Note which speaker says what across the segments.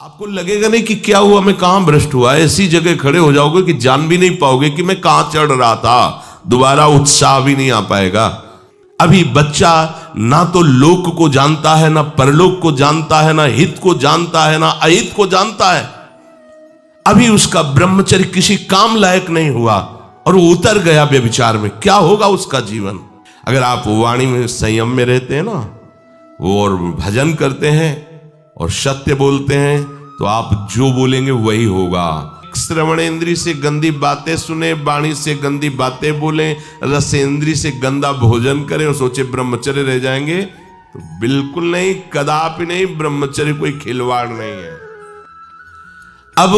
Speaker 1: आपको लगेगा नहीं कि क्या हुआ, मैं कहां भ्रष्ट हुआ, ऐसी जगह खड़े हो जाओगे कि जान भी नहीं पाओगे कि मैं कहां चढ़ रहा था। दोबारा उत्साह भी नहीं आ पाएगा। अभी बच्चा ना तो लोक को जानता है, ना परलोक को जानता है, ना हित को जानता है, ना अहित को जानता है। अभी उसका ब्रह्मचर्य किसी काम लायक नहीं हुआ और वो उतर गया व्यभिचार में। क्या होगा उसका जीवन? अगर आप वाणी में संयम में रहते हैं ना, वो और भजन करते हैं और सत्य बोलते हैं, तो आप जो बोलेंगे वही होगा। श्रवणेंद्री से गंदी बातें सुने, वाणी से गंदी बातें बोले, रसेंद्री से गंदा भोजन करें और सोचे ब्रह्मचर्य रह जाएंगे, तो बिल्कुल नहीं, कदापि नहीं। ब्रह्मचर्य कोई खिलवाड़ नहीं है। अब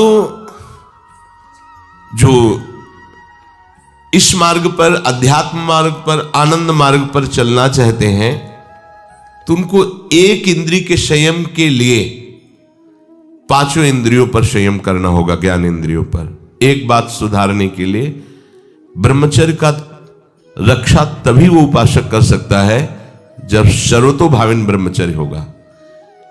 Speaker 1: जो इस मार्ग पर, अध्यात्म मार्ग पर, आनंद मार्ग पर चलना चाहते हैं, तो उनको एक इंद्रिय के संयम के लिए पांचों इंद्रियों पर संयम करना होगा। ज्ञान इंद्रियों पर एक बात सुधारने के लिए ब्रह्मचर्य का रक्षा तभी वो उपासक कर सकता है जब सर्वतोभावेन ब्रह्मचर्य होगा।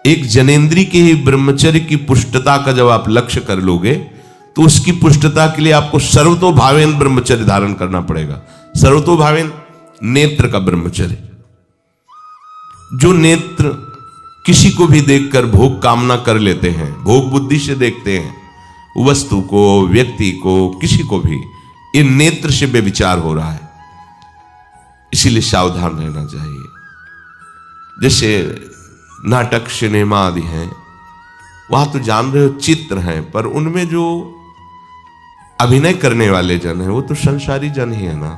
Speaker 1: एक जनेन्द्रीय के ही ब्रह्मचर्य की पुष्टता का जब आप लक्ष्य कर लोगे, तो उसकी पुष्टता के लिए आपको सर्वतोभावेन ब्रह्मचर्य धारण करना पड़ेगा। सर्वतोभावेन नेत्र का ब्रह्मचर्य, जो नेत्र किसी को भी देखकर भोग कामना कर लेते हैं, भोग बुद्धि से देखते हैं वस्तु को, व्यक्ति को, किसी को भी, ये नेत्र से व्यभिचार हो रहा है। इसीलिए सावधान रहना चाहिए। जैसे नाटक, सिनेमा आदि हैं, वहां तो जान रहे हो चित्र हैं, पर उनमें जो अभिनय करने वाले जन हैं वो तो संसारी जन ही है ना।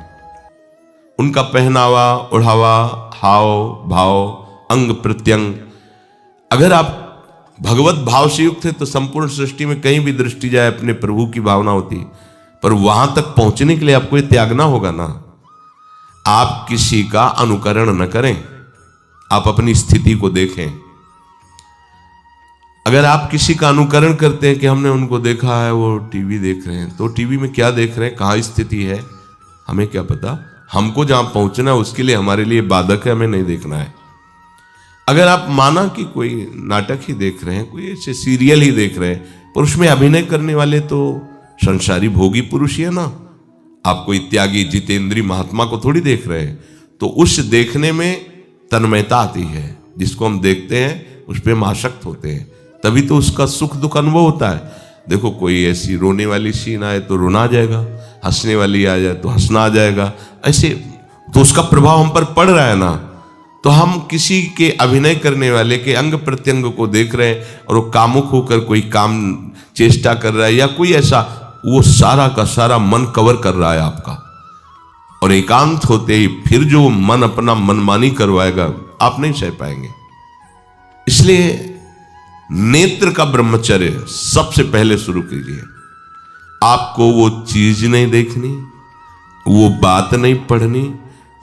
Speaker 1: उनका पहनावा, ओढ़ावा, हाव भाव, अंग प्रत्यंग, अगर आप भगवत भाव से युक्त है तो संपूर्ण सृष्टि में कहीं भी दृष्टि जाए अपने प्रभु की भावना होती, पर वहां तक पहुंचने के लिए आपको ये त्यागना होगा ना। आप किसी का अनुकरण न करें, आप अपनी स्थिति को देखें। अगर आप किसी का अनुकरण करते हैं कि हमने उनको देखा है, वो टीवी देख रहे हैं, तो टीवी में क्या देख रहे हैं, कहां स्थिति है, हमें क्या पता। हमको जहां पहुंचना है उसके लिए हमारे लिए बाधक है, हमें नहीं देखना है। अगर आप माना कि कोई नाटक ही देख रहे हैं, कोई ऐसे सीरियल ही देख रहे हैं, पर उसमें अभिनय करने वाले तो संसारी भोगी पुरुष ही है ना। आप कोई त्यागी जितेंद्रीय महात्मा को थोड़ी देख रहे हैं। तो उस देखने में तन्मयता आती है, जिसको हम देखते हैं उस पर हम आसक्त होते हैं, तभी तो उसका सुख दुख अनुभव होता है। देखो, कोई ऐसी रोने वाली सीन आए तो रोना आ जाएगा, हंसने वाली आ जाए तो हंसना आ जाएगा, ऐसे तो उसका प्रभाव हम पर पड़ रहा है ना। तो हम किसी के अभिनय करने वाले के अंग प्रत्यंग को देख रहे हैं और वो कामुक होकर कोई काम चेष्टा कर रहा है या कोई ऐसा, वो सारा का सारा मन कवर कर रहा है आपका, और एकांत होते ही फिर जो मन अपना मनमानी करवाएगा, आप नहीं सह पाएंगे। इसलिए नेत्र का ब्रह्मचर्य सबसे पहले शुरू कीजिए। आपको वो चीज नहीं देखनी, वो बात नहीं पढ़नी,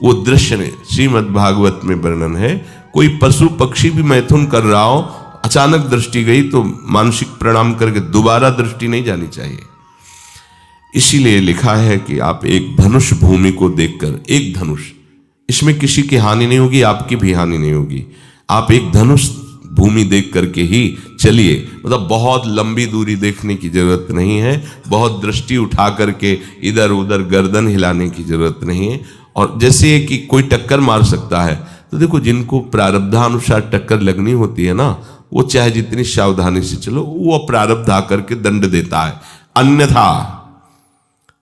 Speaker 1: वो दृश्य नहीं। श्रीमद् भागवत में वर्णन है, कोई पशु पक्षी भी मैथुन कर रहा हो, अचानक दृष्टि गई तो मानसिक प्रणाम करके दोबारा दृष्टि नहीं जानी चाहिए। इसीलिए लिखा है कि आप एक धनुष भूमि को देखकर, एक धनुष, इसमें किसी की हानि नहीं होगी, आपकी भी हानि नहीं होगी। आप एक धनुष भूमि देख करके ही चलिए। मतलब बहुत लंबी दूरी देखने की जरूरत नहीं है, बहुत दृष्टि उठा करके इधर उधर गर्दन हिलाने की जरूरत नहीं है। और जैसे कि कोई टक्कर मार सकता है, तो देखो जिनको प्रारब्धानुसार टक्कर लगनी होती है ना, वो चाहे जितनी सावधानी से चलो, वो प्रारब्ध आकर के दंड देता है। अन्यथा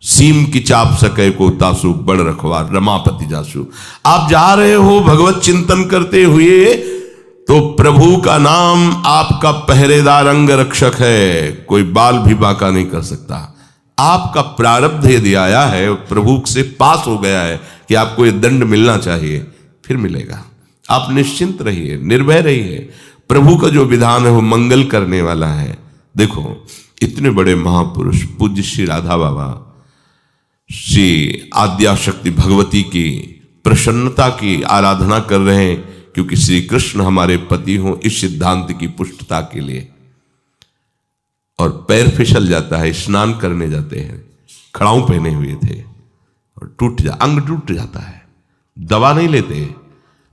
Speaker 1: सीम की चाप सके को तासु, बड़ रखवार रमापति जासु। आप जा रहे हो भगवत चिंतन करते हुए, तो प्रभु का नाम आपका पहरेदार अंग रक्षक है, कोई बाल भी बांका नहीं कर सकता। आपका प्रारब्ध यदि आया है, प्रभु से पास हो गया है कि आपको ये दंड मिलना चाहिए, फिर मिलेगा। आप निश्चिंत रहिए, निर्भय रहिए। प्रभु का जो विधान है वो मंगल करने वाला है। देखो, इतने बड़े महापुरुष पूज्य श्री राधा बाबा, श्री आद्याशक्ति भगवती की प्रसन्नता की आराधना कर रहे हैं, क्योंकि श्री कृष्ण हमारे पति हों, इस सिद्धांत की पुष्टता के लिए। और पैर फिसल जाता है, स्नान करने जाते हैं, खड़ाऊ पहने हुए थे और अंग टूट जाता है, दवा नहीं लेते,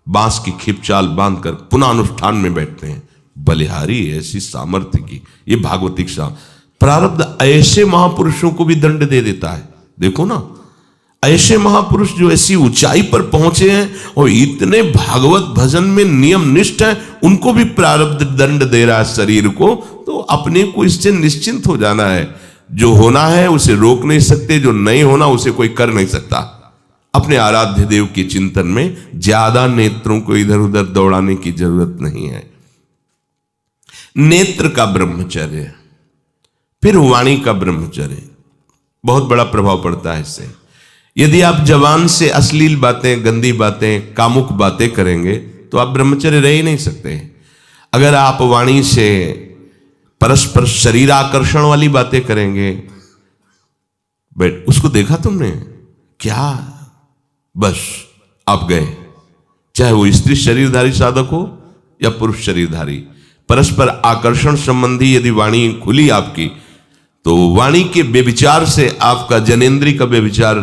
Speaker 1: बांस की खिपचाल बांधकर पुनः अनुष्ठान में बैठते हैं, बलिहारी है ऐसी सामर्थ्य की। ये भागवतिक प्रारब्ध ऐसे महापुरुषों को भी दंड दे देता है। देखो ना, ऐसे महापुरुष जो ऐसी ऊंचाई पर पहुंचे हैं और इतने भागवत भजन में नियम निष्ठ हैं, उनको भी प्रारब्ध दंड दे रहा है शरीर को। तो अपने को इससे निश्चिंत हो जाना है। जो होना है उसे रोक नहीं सकते, जो नहीं होना उसे कोई कर नहीं सकता। अपने आराध्य देव के चिंतन में ज्यादा नेत्रों को इधर उधर दौड़ाने की जरूरत नहीं है। नेत्र का ब्रह्मचर्य, फिर वाणी का ब्रह्मचर्य, बहुत बड़ा प्रभाव पड़ता है इससे। यदि आप जबान से अश्लील बातें, गंदी बातें, कामुक बातें करेंगे तो आप ब्रह्मचर्य रह ही नहीं सकते। अगर आप वाणी से परस्पर शरीर आकर्षण वाली बातें करेंगे, बट उसको देखा तुमने क्या, बस आप गए। चाहे वो स्त्री शरीरधारी साधक हो या पुरुष शरीरधारी, परस्पर आकर्षण संबंधी यदि वाणी खुली आपकी, तो वाणी के व्यभिचार से आपका जनेंद्री का व्यभिचार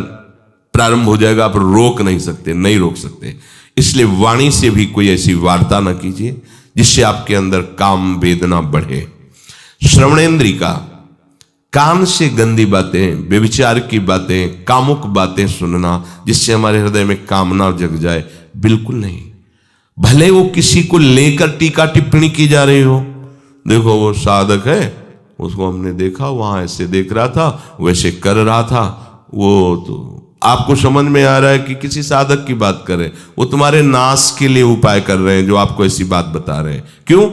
Speaker 1: प्रारंभ हो जाएगा। आप रोक नहीं सकते, नहीं रोक सकते। इसलिए वाणी से भी कोई ऐसी वार्ता ना कीजिए जिससे आपके अंदर काम वेदना बढ़े। श्रवणेंद्री का, कान से गंदी बातें, व्यभिचार की बातें, कामुक बातें सुनना जिससे हमारे हृदय में कामना जग जाए, बिल्कुल नहीं। भले वो किसी को लेकर टीका टिप्पणी की जा रही हो, देखो वो साधक है, उसको हमने देखा वहां ऐसे देख रहा था, वैसे कर रहा था, वो तो आपको समझ में आ रहा है कि किसी साधक की बात कर रहे हैं, वो तुम्हारे नाश के लिए उपाय कर रहे हैं जो आपको ऐसी बात बता रहे हैं। क्यों?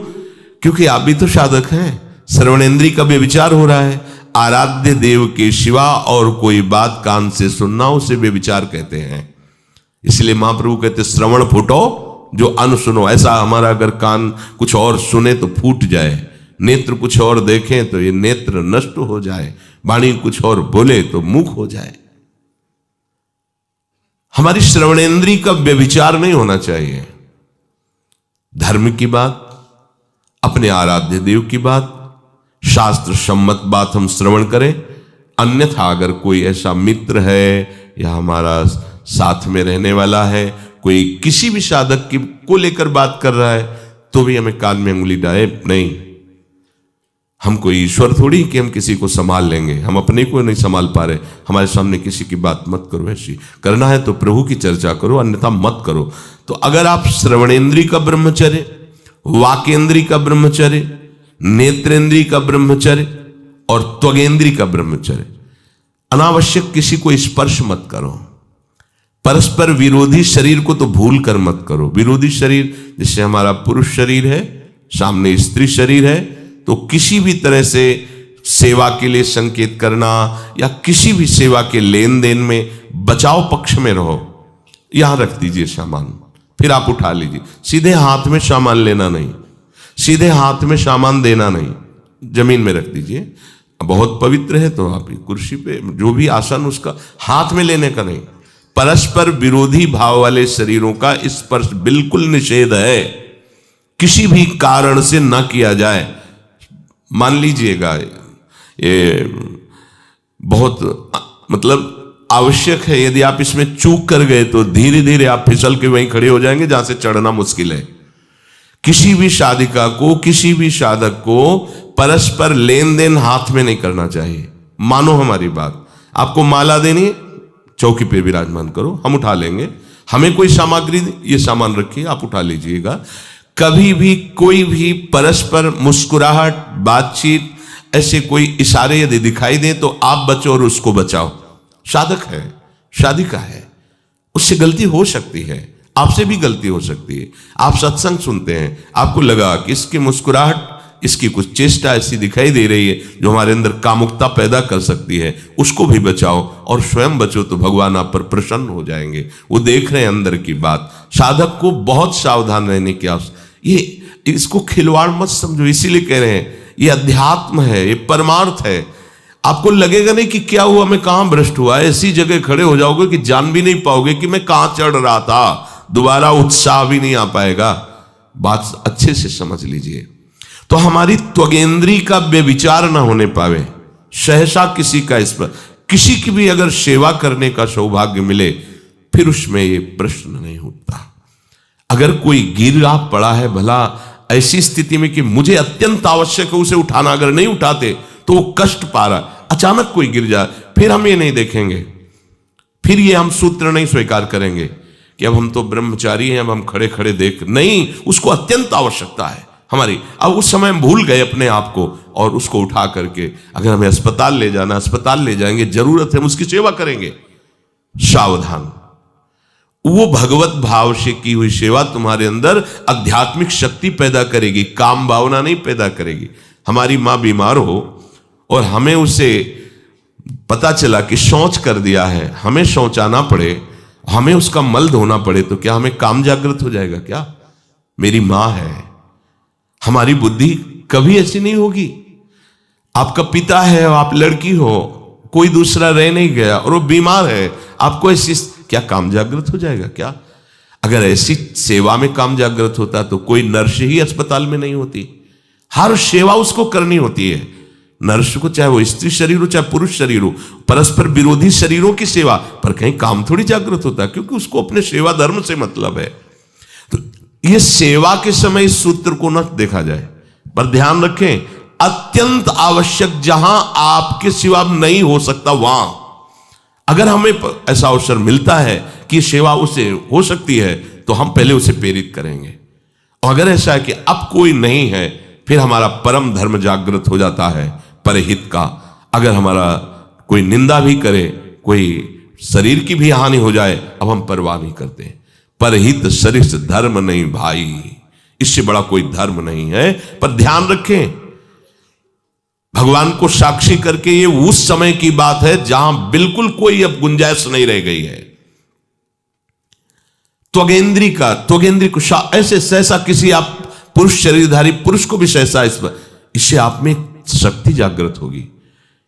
Speaker 1: क्योंकि आप भी तो साधक हैं। श्रवणेंद्री का व्यभिचार हो रहा है। आराध्य देव के सिवा और कोई बात कान से सुनना उसे व्यभिचार कहते हैं। इसलिए महाप्रभु कहते श्रवण फूटो जो अन सुनो। ऐसा हमारा अगर कान कुछ और सुने तो फूट जाए, नेत्र कुछ और देखें तो ये नेत्र नष्ट हो जाए, वाणी कुछ और बोले तो मुख हो जाए। हमारी श्रवणेंद्री का व्यभिचार नहीं होना चाहिए। धर्म की बात, अपने आराध्य देव की बात, शास्त्र सम्मत बात हम श्रवण करें। अन्यथा अगर कोई ऐसा मित्र है या हमारा साथ में रहने वाला है, कोई किसी भी साधक की को लेकर बात कर रहा है, तो भी हमें कान में उंगली डाले नहीं। हम कोई ईश्वर थोड़ी कि हम किसी को संभाल लेंगे, हम अपने को नहीं संभाल पा रहे। हमारे सामने किसी की बात मत करो, ऐसी करना है तो प्रभु की चर्चा करो, अन्यथा मत करो। तो अगर आप श्रवणेंद्री का ब्रह्मचर्य, वाकेंद्री का ब्रह्मचर्य, नेत्रेंद्री का ब्रह्मचर्य और त्वगेंद्री का ब्रह्मचर्य, अनावश्यक किसी को स्पर्श मत करो। परस्पर विरोधी शरीर को तो भूल कर मत करो। विरोधी शरीर जिससे हमारा पुरुष शरीर है, सामने स्त्री शरीर है, तो किसी भी तरह से सेवा के लिए संकेत करना या किसी भी सेवा के लेन देन में बचाव पक्ष में रहो। यहां रख दीजिए सामान, फिर आप उठा लीजिए। सीधे हाथ में सामान लेना नहीं, सीधे हाथ में सामान देना नहीं, जमीन में रख दीजिए। बहुत पवित्र है तो आप कुर्सी पे जो भी आसन उसका हाथ में लेने का नहीं। परस्पर विरोधी भाव वाले शरीरों का स्पर्श बिल्कुल निषेध है, किसी भी कारण से न किया जाए। मान लीजिएगा ये बहुत मतलब आवश्यक है, यदि आप इसमें चूक कर गए तो धीरे धीरे आप फिसल के वहीं खड़े हो जाएंगे जहां से चढ़ना मुश्किल है। किसी भी साधिका को, किसी भी साधक को परस्पर लेन देन हाथ में नहीं करना चाहिए। मानो हमारी बात, आपको माला देनी, चौकी पे विराजमान करो, हम उठा लेंगे। हमें कोई सामग्री, ये सामान रखिए, आप उठा लीजिएगा। कभी भी कोई भी परस्पर मुस्कुराहट, बातचीत, ऐसे कोई इशारे यदि दिखाई दे तो आप बचो और उसको बचाओ। साधक है, साधिका है, उससे गलती हो सकती है, आपसे भी गलती हो सकती है। आप सत्संग सुनते हैं, आपको लगा कि इसकी मुस्कुराहट, इसकी कुछ चेष्टा ऐसी दिखाई दे रही है जो हमारे अंदर कामुकता पैदा कर सकती है, उसको भी बचाओ और स्वयं बचो, तो भगवान आप पर प्रसन्न हो जाएंगे। वो देख रहे हैं अंदर की बात। साधक को बहुत सावधान रहने की आवश्यकता। ये इसको खिलवाड़ मत समझो, इसीलिए कह रहे हैं ये अध्यात्म है, ये परमार्थ है। आपको लगेगा नहीं कि क्या हुआ, मैं कहां भ्रष्ट हुआ, ऐसी जगह खड़े हो जाओगे कि जान भी नहीं पाओगे कि मैं कहां चढ़ रहा था, दोबारा उत्साह भी नहीं आ पाएगा। बात अच्छे से समझ लीजिए। तो हमारी त्वगेंद्री का व्यभिचार ना होने पावे, सहसा किसी का इस पर किसी की भी अगर सेवा करने का सौभाग्य मिले, फिर उसमें ये प्रश्न नहीं उठता। अगर कोई गिरा पड़ा है, भला ऐसी स्थिति में कि मुझे अत्यंत आवश्यक है उसे उठाना, अगर नहीं उठाते तो वो कष्ट पा रहा, अचानक कोई गिर जाए, फिर हम ये नहीं देखेंगे, फिर ये हम सूत्र नहीं स्वीकार करेंगे कि अब हम तो ब्रह्मचारी हैं, अब हम खड़े खड़े देख, नहीं, उसको अत्यंत आवश्यकता है हमारी। अब उस समय हम भूल गए अपने आप को और उसको उठा करके अगर हमें अस्पताल ले जाना, अस्पताल ले जाएंगे, जरूरत है हम उसकी सेवा करेंगे। सावधान, वो भगवत भाव से की हुई सेवा तुम्हारे अंदर आध्यात्मिक शक्ति पैदा करेगी, काम भावना नहीं पैदा करेगी। हमारी मां बीमार हो और हमें उसे पता चला कि शौच कर दिया है, हमें शौचाना पड़े, हमें उसका मल धोना पड़े, तो क्या हमें काम जागृत हो जाएगा? क्या मेरी मां है। हमारी बुद्धि कभी ऐसी नहीं होगी। आपका पिता है और आप लड़की हो, कोई दूसरा रह नहीं गया और वो बीमार है, आपको ऐसी क्या काम जागृत हो जाएगा? क्या अगर ऐसी सेवा में काम जागृत होता तो कोई नर्स ही अस्पताल में नहीं होती। हर सेवा उसको करनी होती है, नर्स को, चाहे वो स्त्री शरीर हो चाहे पुरुष शरीर हो, परस्पर विरोधी शरीरों की सेवा, पर कहीं काम थोड़ी जागृत होता है, क्योंकि उसको अपने सेवा धर्म से मतलब है। तो ये सेवा के समय इस सूत्र को न देखा जाए, पर ध्यान रखें, अत्यंत आवश्यक जहां आपके सिवा नहीं हो सकता, वहां अगर हमें ऐसा अवसर मिलता है कि सेवा उसे हो सकती है तो हम पहले उसे प्रेरित करेंगे। और अगर ऐसा है कि अब कोई नहीं है, फिर हमारा परम धर्म जागृत हो जाता है परहित का। अगर हमारा कोई निंदा भी करे, कोई शरीर की भी हानि हो जाए, अब हम परवाह नहीं करते। परहित सरिस धर्म नहीं भाई, इससे बड़ा कोई धर्म नहीं है। पर ध्यान रखें, भगवान को साक्षी करके ये उस समय की बात है जहां बिल्कुल कोई अब गुंजाइश नहीं रह गई है। त्वगेंद्री को ऐसे सहसा किसी आप पुरुष शरीरधारी पुरुष को भी सहसा, इससे आप में शक्ति जागृत होगी।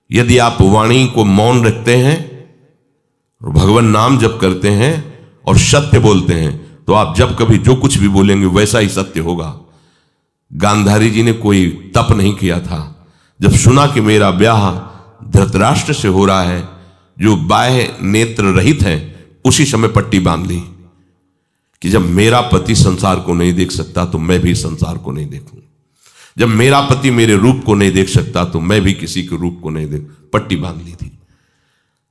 Speaker 1: यदि आप वाणी को मौन रखते हैं और भगवान नाम जप करते हैं और सत्य बोलते हैं, तो आप जब कभी जो कुछ भी बोलेंगे वैसा ही सत्य होगा। गांधारी जी ने कोई तप नहीं किया था, जब सुना कि मेरा ब्याह धृतराष्ट्र से हो रहा है जो बाह्य नेत्र रहित हैं, उसी समय पट्टी बांध ली कि जब मेरा पति संसार को नहीं देख सकता तो मैं भी संसार को नहीं देखूं, जब मेरा पति मेरे रूप को नहीं देख सकता तो मैं भी किसी के रूप को नहीं देख, पट्टी बांध ली थी।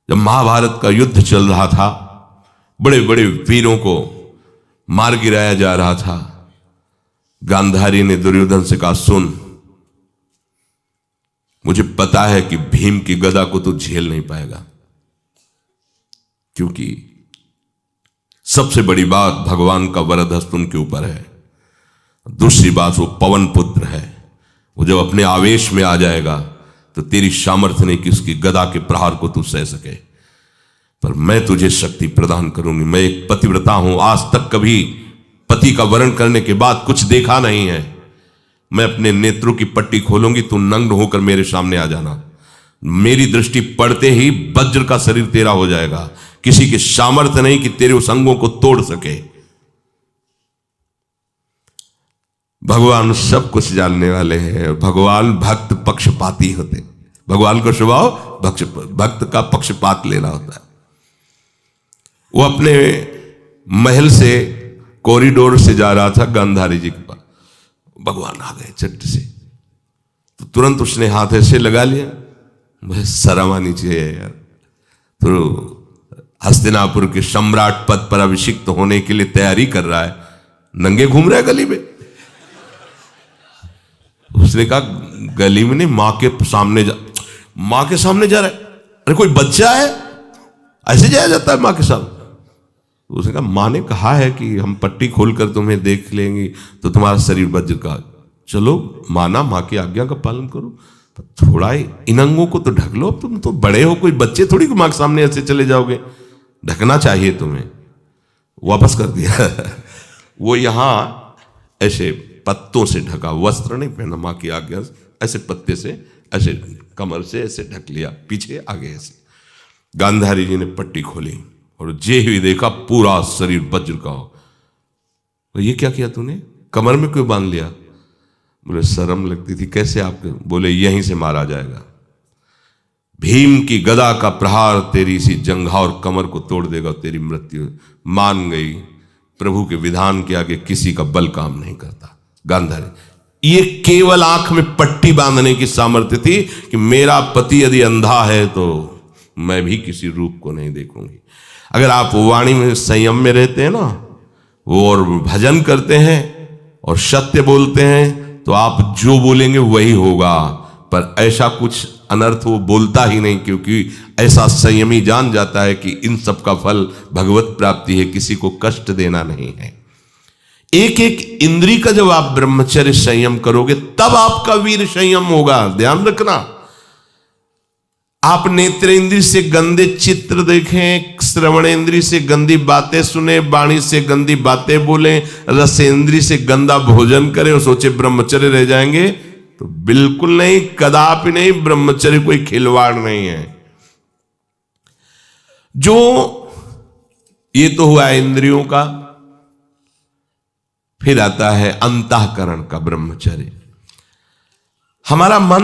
Speaker 1: जब महाभारत का युद्ध चल रहा था, बड़े बड़े वीरों को मार गिराया जा रहा था, गांधारी ने दुर्योधन से कहा, सुन, मुझे पता है कि भीम की गदा को तो झेल नहीं पाएगा, क्योंकि सबसे बड़ी बात भगवान का वरद हस्त उनके ऊपर है। दूसरी बात, वो पवन पुत्र है, वो जब अपने आवेश में आ जाएगा तो तेरी सामर्थ्य नहीं कि उसकी गदा के प्रहार को तू सह सके, पर मैं तुझे शक्ति प्रदान करूंगी। मैं एक पतिव्रता हूं, आज तक कभी पति का वरण करने के बाद कुछ देखा नहीं है। मैं अपने नेत्रों की पट्टी खोलूंगी, तू नग्न होकर मेरे सामने आ जाना। मेरी दृष्टि पड़ते ही वज्र का शरीर तेरा हो जाएगा, किसी के सामर्थ्य नहीं कि तेरे उस अंगों को तोड़ सके। भगवान सब कुछ जानने वाले हैं, भगवान भक्त पक्षपाती होते। भगवान का स्वभाव भक्त का पक्षपात लेना होता है। वो अपने महल से कॉरिडोर से जा रहा था गांधारी जी के पास, भगवान आ गए चट से, तो तुरंत उसने हाथ ऐसे लगा लिया, मुझे शर्म आनी चाहिए यार, तो हस्तिनापुर के सम्राट पद पर अभिषिक्त होने के लिए तैयारी कर रहा है, नंगे घूम रहा है गली में। उसने कहा, गली में नहीं, मां के सामने जा रहा है। अरे कोई बच्चा है, ऐसे जाया जाता है मां के सामने? उसने कहा, मां ने कहा है कि हम पट्टी खोलकर तुम्हें देख लेंगे तो तुम्हारा शरीर वज्र का, चलो माना, मां की आज्ञा का पालन करो, थोड़ा इन अंगों को तो ढक लो, तुम तो बड़े हो, कोई बच्चे थोड़ी मां के सामने ऐसे चले जाओगे, ढकना चाहिए तुम्हें। वापस कर दिया। वो यहां ऐसे पत्तों से ढका, वस्त्र नहीं पहना, मां की आज्ञा, ऐसे पत्ते से ऐसे कमर से ऐसे ढक लिया, पीछे आगे ऐसे। गांधारी जी ने पट्टी खोली और जे ही देखा पूरा शरीर वज्र का हो। तो ये क्या किया तूने, कमर में क्यों बांध लिया? बोले शर्म लगती थी। कैसे आपके? बोले यहीं से मारा जाएगा, भीम की गदा का प्रहार तेरी इसी जंघा और कमर को तोड़ देगा, तेरी मृत्यु। मान गई, प्रभु के विधान के आगे किसी का बल काम नहीं करता। गांधारी। ये केवल आंख में पट्टी बांधने की सामर्थ्य थी कि मेरा पति यदि अंधा है तो मैं भी किसी रूप को नहीं देखूंगी। अगर आप वाणी में संयम में रहते हैं ना, वो और भजन करते हैं और सत्य बोलते हैं, तो आप जो बोलेंगे वही होगा। पर ऐसा कुछ अनर्थ वो बोलता ही नहीं, क्योंकि ऐसा संयमी जान जाता है कि इन सब का फल भगवत प्राप्ति है, किसी को कष्ट देना नहीं है। एक एक इंद्री का जब आप ब्रह्मचर्य संयम करोगे तब आपका वीर संयम होगा। ध्यान रखना, आप नेत्रेंद्री से गंदे चित्र देखें, श्रवणेंद्री से गंदी बातें सुने, वाणी से गंदी बातें बोले, रसेंद्री से गंदा भोजन करें और सोचे ब्रह्मचर्य रह जाएंगे, तो बिल्कुल नहीं, कदापि नहीं। ब्रह्मचर्य कोई खिलवाड़ नहीं है। जो ये तो हुआ इंद्रियों का, फिर आता है अंतःकरण का ब्रह्मचर्य। हमारा मन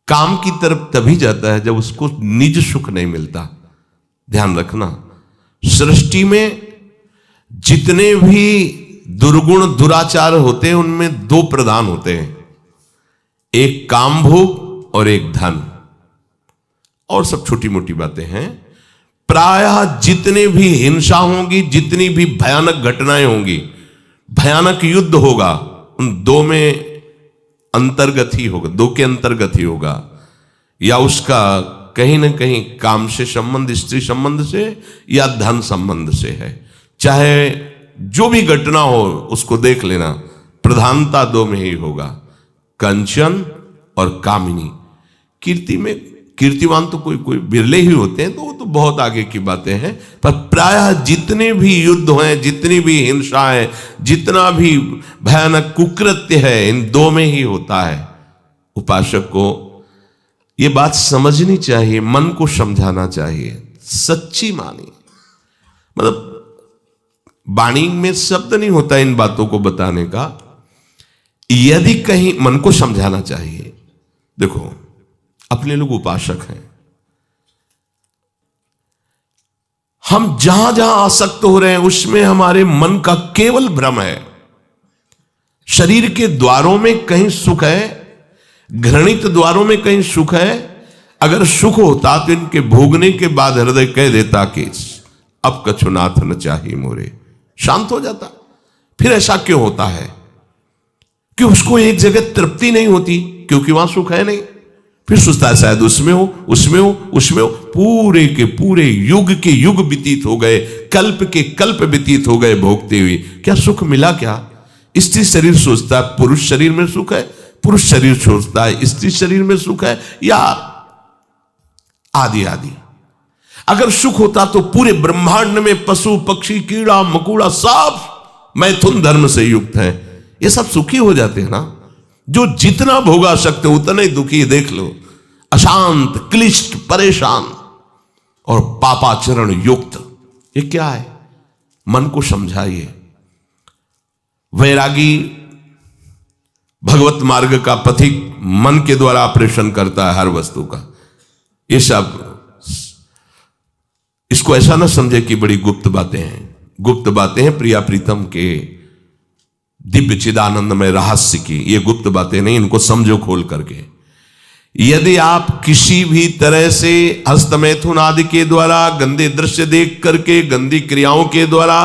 Speaker 1: काम की तरफ तभी जाता है जब उसको निज सुख नहीं मिलता। ध्यान रखना, सृष्टि में जितने भी दुर्गुण दुराचार होते हैं उनमें दो प्रधान होते हैं, एक काम भोग और एक धन, और सब छोटी मोटी बातें हैं। प्रायः जितने भी हिंसा होगी, जितनी भी भयानक घटनाएं होंगी, भयानक युद्ध होगा, उन दो में अंतर्गत ही होगा, दो के अंतर्गत ही होगा। या उसका कहीं ना कहीं काम से संबंध, स्त्री संबंध से या धन संबंध से है। चाहे जो भी घटना हो उसको देख लेना, प्रधानता दो में ही होगा, कंचन और कामिनी। कीर्ति में कीर्तिवान तो कोई कोई बिरले ही होते हैं, तो वो तो बहुत आगे की बातें हैं। पर प्रायः जितने भी युद्ध हैं, जितनी भी हिंसा है, जितना भी भयानक कुकृत्य है, इन दो में ही होता है। उपासक को ये बात समझनी चाहिए, मन को समझाना चाहिए, सच्ची मानी। मतलब वाणी में शब्द नहीं होता इन बातों को बताने का, यदि कहीं मन को समझाना चाहिए। देखो, अपने लोग उपासक हैं, हम जहां जहां आसक्त हो रहे हैं उसमें हमारे मन का केवल भ्रम है। शरीर के द्वारों में कहीं सुख है, घृणित द्वारों में कहीं सुख है। अगर सुख होता तो इनके भोगने के बाद हृदय कह देता कि अब कछुनाथ न चाहिए मोरे, शांत हो जाता। फिर ऐसा क्यों होता है कि उसको एक जगह तृप्ति नहीं होती, क्योंकि वहां सुख है नहीं। फिर सोचता है शायद उसमें हो, उसमें हो, उसमें हो। पूरे के पूरे युग के युग व्यतीत हो गए, कल्प के कल्प व्यतीत हो गए भोगते हुए, क्या सुख मिला? क्या स्त्री शरीर सोचता है पुरुष शरीर में सुख है, पुरुष शरीर सोचता है स्त्री शरीर में सुख है, या आदि आदि। अगर सुख होता तो पूरे ब्रह्मांड में पशु पक्षी कीड़ा मकोड़ा सब मैथुन धर्म से युक्त है, ये सब सुखी हो जाते हैं ना। जो जितना भोगा सकते उतना ही दुखी, देख लो, अशांत, क्लिष्ट, परेशान और पापाचरण युक्त। ये क्या है? मन को समझाइए। वैरागी भगवत मार्ग का पथिक मन के द्वारा ऑपरेशन करता है हर वस्तु का। ये सब, इसको ऐसा ना समझे कि बड़ी गुप्त बातें हैं। गुप्त बातें हैं प्रिया प्रीतम के दिव्य चिदानंदमय रहस्य की, ये गुप्त बातें नहीं, इनको समझो खोल करके। यदि आप किसी भी तरह से हस्तमैथुन आदि के द्वारा, गंदे दृश्य देख करके, गंदी क्रियाओं के द्वारा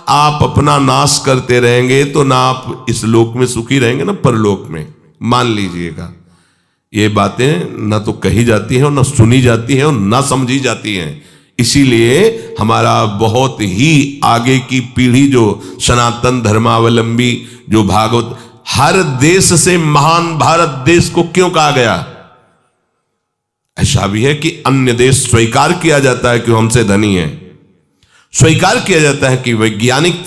Speaker 1: आप अपना नाश करते रहेंगे, तो ना आप इस लोक में सुखी रहेंगे ना परलोक में। मान लीजिएगा, ये बातें ना तो कही जाती हैं और ना सुनी जाती हैं और ना समझी जाती हैं। इसीलिए हमारा बहुत ही आगे की पीढ़ी जो सनातन धर्मावलंबी, जो भागवत, हर देश से महान भारत देश को क्यों कहा गया? ऐसा भी है कि अन्य देश स्वीकार किया जाता है कि वो हमसे धनी है, स्वीकार किया जाता है कि वैज्ञानिक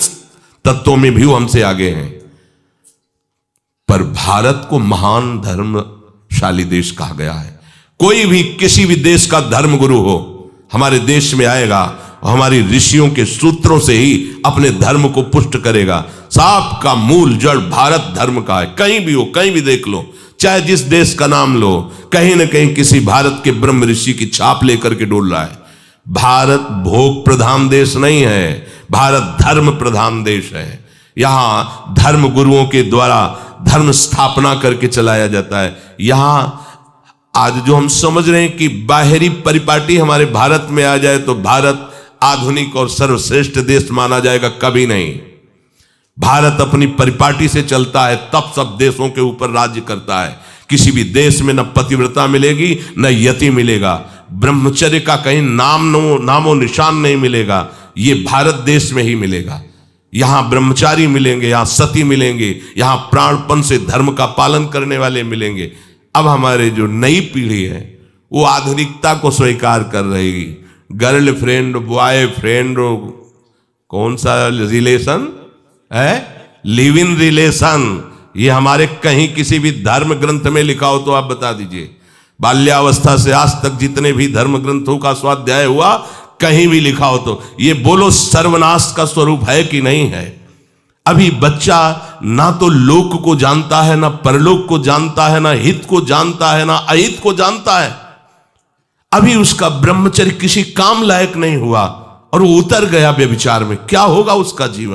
Speaker 1: तत्वों में भी वो हमसे आगे हैं, पर भारत को महान धर्मशाली देश कहा गया है। कोई भी किसी भी देश का धर्म गुरु हो, हमारे देश में आएगा और हमारी ऋषियों के सूत्रों से ही अपने धर्म को पुष्ट करेगा। सांप का मूल जड़ भारत धर्म का है। कहीं भी हो, कहीं भी देख लो, चाहे जिस देश का नाम लो, कहीं ना कहीं किसी भारत के ब्रह्म ऋषि की छाप लेकर के डोल रहा है। भारत भोग प्रधान देश नहीं है, भारत धर्म प्रधान देश है। यहां धर्म गुरुओं के द्वारा धर्म स्थापना करके चलाया जाता है। यहां आज जो हम समझ रहे हैं कि बाहरी परिपाटी हमारे भारत में आ जाए तो भारत आधुनिक और सर्वश्रेष्ठ देश माना जाएगा, कभी नहीं। भारत अपनी परिपाटी से चलता है, तब सब देशों के ऊपर राज्य करता है। किसी भी देश में न पतिव्रता मिलेगी न यति मिलेगा, ब्रह्मचर्य का कहीं नामो निशान नहीं मिलेगा, ये भारत देश में ही मिलेगा। यहां ब्रह्मचारी मिलेंगे, यहां सती मिलेंगे, यहां प्राणपण से धर्म का पालन करने वाले मिलेंगे। अब हमारे जो नई पीढ़ी है वो आधुनिकता को स्वीकार कर रहेगी। गर्लफ्रेंड, बॉयफ्रेंड, कौन सा रिलेशन है, लिव इन रिलेशन, ये हमारे कहीं किसी भी धर्म ग्रंथ में लिखा हो तो आप बता दीजिए। बाल्यावस्था से आज तक जितने भी धर्म ग्रंथों का स्वाध्याय हुआ, कहीं भी लिखा हो तो ये बोलो सर्वनाश का स्वरूप है कि नहीं है। अभी बच्चा ना तो लोक को जानता है, ना परलोक को जानता है, ना हित को जानता है, ना अहित को जानता है। अभी उसका ब्रह्मचर्य किसी काम लायक नहीं हुआ और वो उतर गया व्यभिचार में, क्या होगा उसका जीवन।